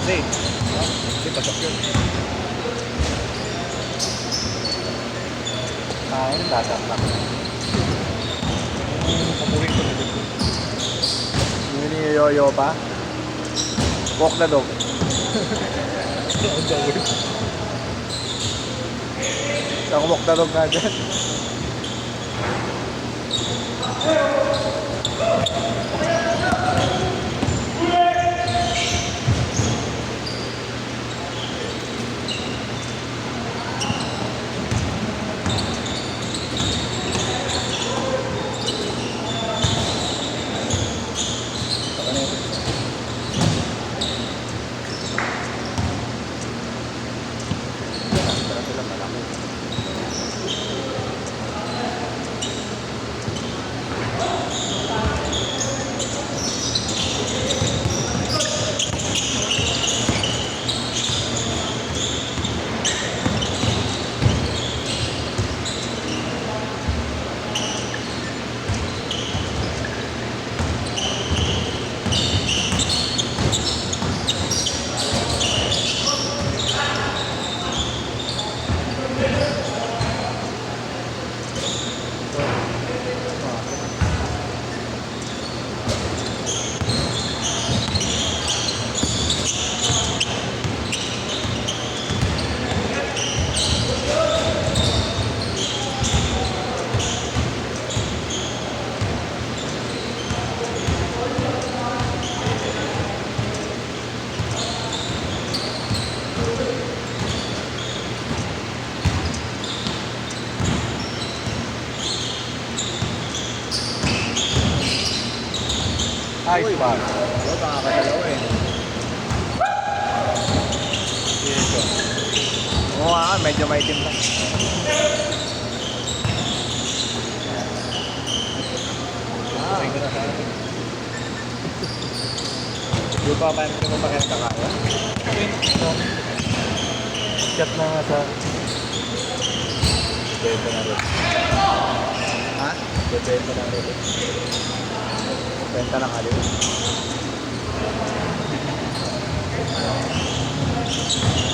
Hindi. Hindi, pasok yun. Kain, dadak. Papuwing ko na dito. Yung niyoyo pa. Walk na dog. Ang gawin. Isang walk na dog na dyan. Ice bar. Oo, nakakadalawa eh. Dito. Oo nga, medyo maitim lang. Papuwing ko na sa akin. Di pa pa mo pa kaya kakaya? Chat na nga sa... Bento na rin. Ha? Bento na rin. Benta ng aliw.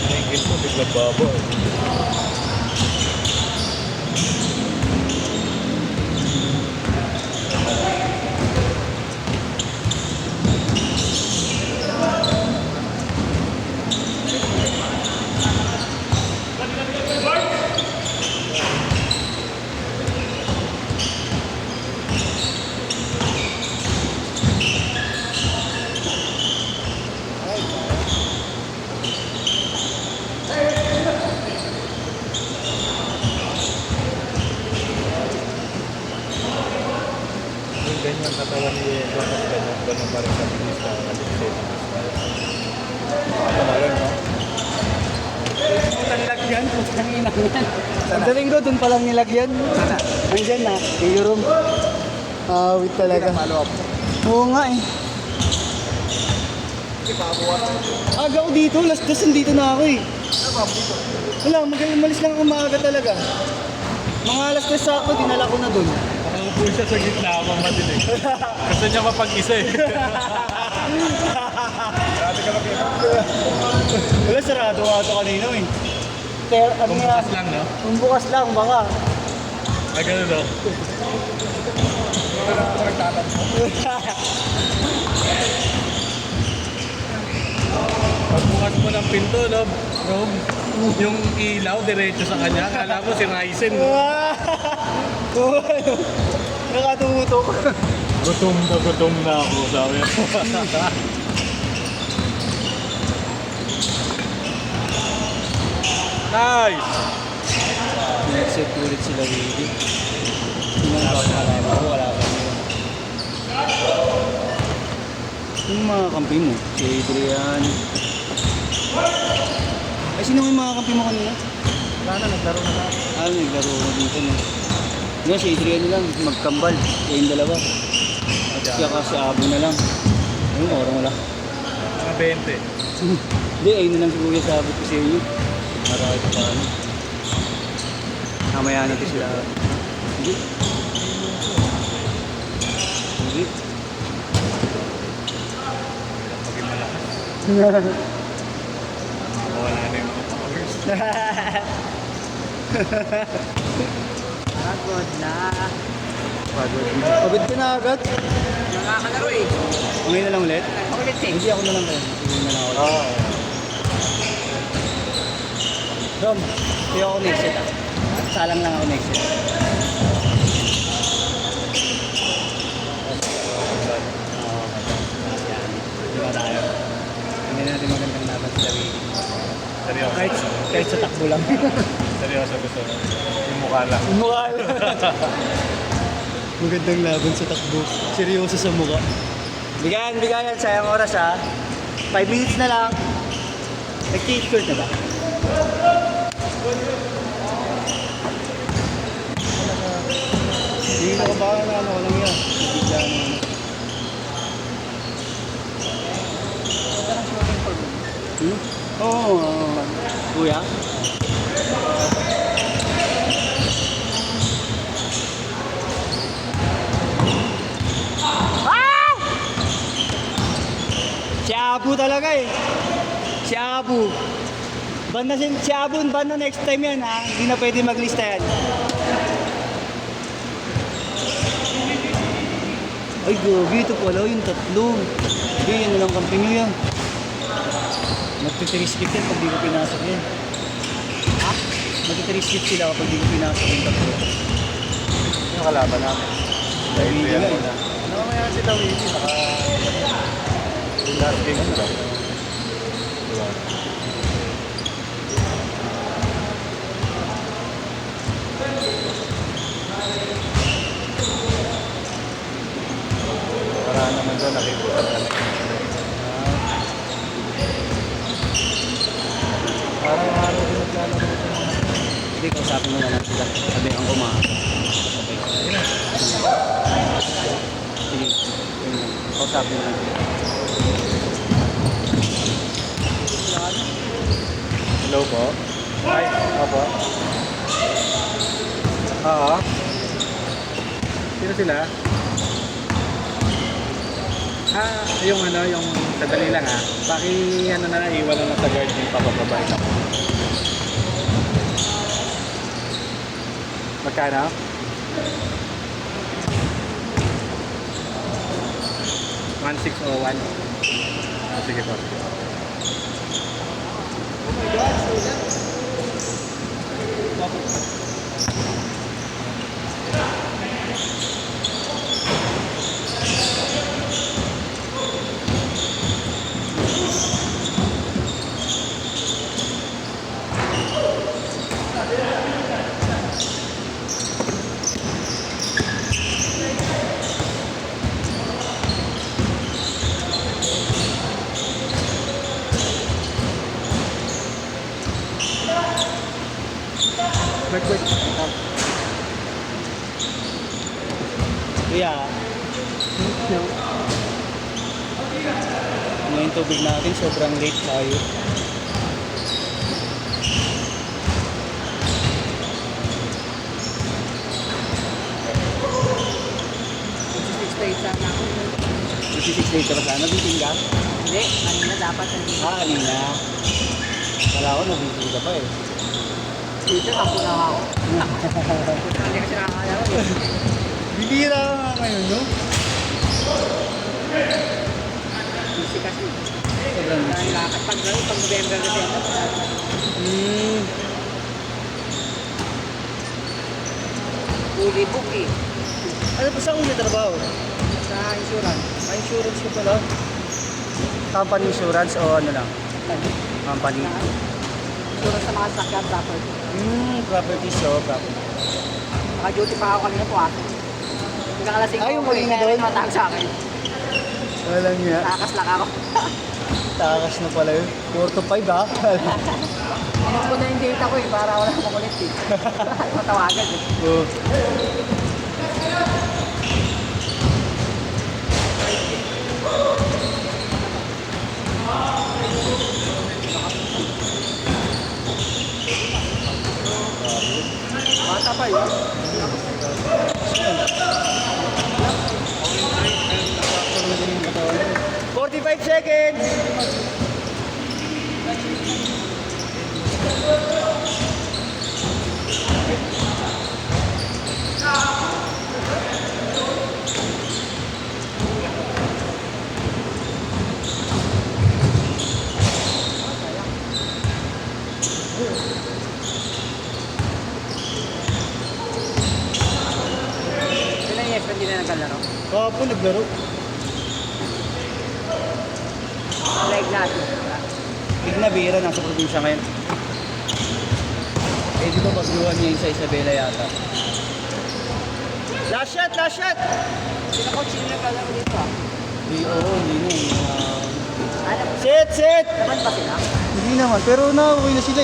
Nangingin mo, biglang baba. Yung ganyan katawan ni Diego, tapos ganyan pa rin sa minista, Alexis. Ano rin, no? Nilagyan, putang ina yan. Ang daling ko, dun palang nilagyan. Sana? Nandyan na, yung room. Wait talaga. Follow up. Oo nga eh. Hindi pa kabuhat. Aga ako dito, last dos dito na ako eh. Ano ba dito? Wala, umalis lang ako maaga talaga. Mga alas 3 ako, dinala ko na dun. Nakaupo siya sa gitna habang madilim. Gusto niya mapag-isa eh. Grabe ka makita. Wala, sarado ato kanino eh. Kaya ano Kung nga, bukas lang, no? kung bukas lang, baka. Ah, ganun, no? Wala ako nagtatanong. Pagbukas mo ng pinto, no? Rob, yung ilaw, diretso sa kanya. Kala mo si Ryzen. Nakatutok. Gutom na ako, sabi. Nice! Nag-set ulit sila ready. Wala pa. Yung mga kampi mo, si Adrian. Ay, sino yung mga kampi mo kanina? Wala na, naglaro na lang. Naglaro ko dito no. Nga, si Adrian na lang, magkambal. Kaya yung dalawa. At saka si Abo na lang. Ayun, orang wala. Mga 20. Hindi, ayun na lang si Kuya sabi ko sa inyo. Marami pa paano. Mamaya natin sila. Hindi. Hindi. Maging malakas. Pagod na. Pagod na. Pagod ka na agad. Nakakalaro eh. Ngayon na lang ulit? Makulit eh. Hindi ako na lang kayo. Sige na lang ako. Oo. Dom, hindi ako next set ah. Salang lang ako next set. Oo, yan. Di ba tayo? Hindi natin magandang laban sa sarili. Seryoso. Kahit sa takbo lang. Seryoso gusto mo. Yung mukha lang. Mukha lang. Magandang laban sa takbo. Seryoso sa mukha. Bigayan. Sayang oras ha. 5 minutes na lang. Nag-t-shirt na ba? Hindi na ba na ano lang yan. Bigla na ano. Oo. Kuya? Si Abu talaga eh. Si Abu. Si Abu, banda next time yan ha. Hindi na pwede maglista yan. Ay, gabi ito pala yung tatlo. Hindi, yan na lang kampi nyo yan. Magtitiriskip yan pag di ko pinasok yan. Ha? Magtitiriskip sila kapag di ko pinasok yung tatlo. Yung kalaban namin. Dahil Yan nga eh. muna. Namamayan si Dawidi. Last game ano lang. Diba? Para naman doon nakiputan kami. Parang araw din naglalaro ito mga. Hindi, kausapin mo na lang sila. Sabi ang umaga. Sige. Yun lang. Kausapin mo lang. Hello po? Hi. Opo. Oo. Sino sila? Yung ano, yung sadali lang ha. Ano na, iwan na sa guard yung papababay na. Magkano? $1601. Sige po. Wait. Kuya. Ngayon tubig natin, sobrang late tayo. Sana ako. 26 days ka pa sana, biting ka? Hindi, kanina dapat nandito. Kanina. Wala ako, nabiting ka pa eh. Dito, ako na ako. Hindi kasi nakakaya ko. Bibira ka nga ngayon, no? Busy kasi. Sobrang Dahil lakad pag November, December. Fully book eh. Ano pa saan ulit trabaho? Sa insurance. May insurance ko pala. Company insurance o ano lang? Company. Insurance sa mga sakyan property. Property show, property. Naka-duty pa ako kanina po ah. Hanggang alas 5 Ay, yung ako eh, kanina kaya doon? rin matawag sa akin. Walang nga. Takas lang ako. Takas na pala yun. 4 to 5 ha? Ano ko na yung data ko eh, para wala akong makulit eh. Matawagan eh. Oo. Bata pa yun. 45 seconds! Kahapon naglaro. Like natin. Tigna Bira, nasa probinsya ngayon. Eh, di ba pagluhan niya yung sa Isabela yata? Last shot, last shot! Sino ko sino nagkalaro dito ah? Di, oo, hindi na. Ano? Sit, sit! Naman ba sila? Hindi naman, pero nauwi na sila eh.